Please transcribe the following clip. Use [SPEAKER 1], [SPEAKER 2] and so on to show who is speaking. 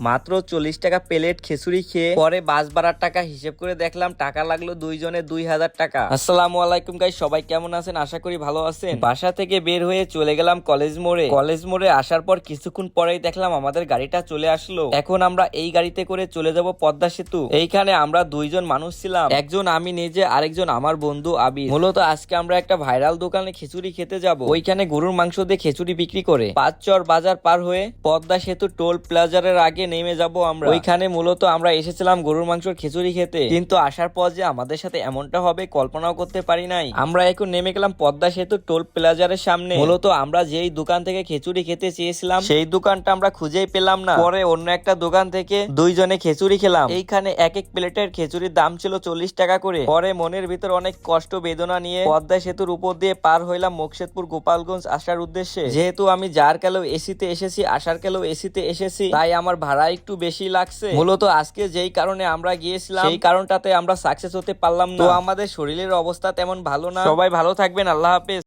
[SPEAKER 1] মাত্র 40 টাকা প্লেট খিচুড়ি খেয়ে পরে বাস ভাড়ার টাকা হিসেব করে দেখলাম টাকা লাগলো দুইজনে 2000 টাকা। আসসালামু আলাইকুম গাইস, সবাই কেমন আছেন? আশা করি ভালো আছেন। বাসা থেকে বের হয়ে চলে গেলাম কলেজ মোড়ে আসার পর কিছুক্ষণ পরেই দেখলাম আমাদের গাড়িটা চলে আসলো। এখন আমরা এই গাড়িতে করে চলে যাব পদ্মা সেতু। এইখানে আমরা দুইজন মানুষ ছিলাম, একজন আমি নিজে, আরেকজন আমার বন্ধু আবির। মূলত আজকে আমরা একটা ভাইরাল দোকানে খিচুড়ি খেতে যাব। ওইখানে গরুর মাংস দিয়ে খিচুড়ি বিক্রি করে। পাঁচচর বাজার পার হয়ে পদ্মা সেতু টোল প্লাজারের আগে নেমে যাব আমরা। ওইখানে মূলত আমরা এসেছিলাম গরুর মাংসের খিচুড়ি খেতে, কিন্তু আসার পর যে আমাদের সাথে এমনটা হবে কল্পনাও করতে পারি নাই। আমরা এখন নেমে গেলাম পদ্মা সেতু টোল প্লাজারের সামনে। মূলত আমরা যেই দোকান থেকে খিচুড়ি খেতে চেয়েছিলাম সেই দোকানটা আমরা খুঁজেই পেলাম না। পরে অন্য একটা দোকান থেকে দুইজনে খিচুড়ি খেলাম। এইখানে এক এক প্লেটের খিচুড়ির দাম ছিল 40 টাকা করে। পরে মনের ভিতর অনেক কষ্ট বেদনা নিয়ে পদ্মা সেতুর উপর দিয়ে পার হইলাম মুকশেদপুর গোপালগঞ্জ আসার উদ্দেশ্যে। যেহেতু আমি যার কালেও এসিতে এসেছি, আসার কালেও এসিতে এসেছি, তাই আমার ভাড়া একটু বেশি লাগছে। মূলত আজকে যেই কারণে আমরা গিয়েছিলাম সেই কারণটাতে আমরা সাকসেস হতে পারলাম না। তো আমাদের শরীরের অবস্থা তেমন ভালো না। সবাই ভালো থাকবেন, আল্লাহ হাফেজ।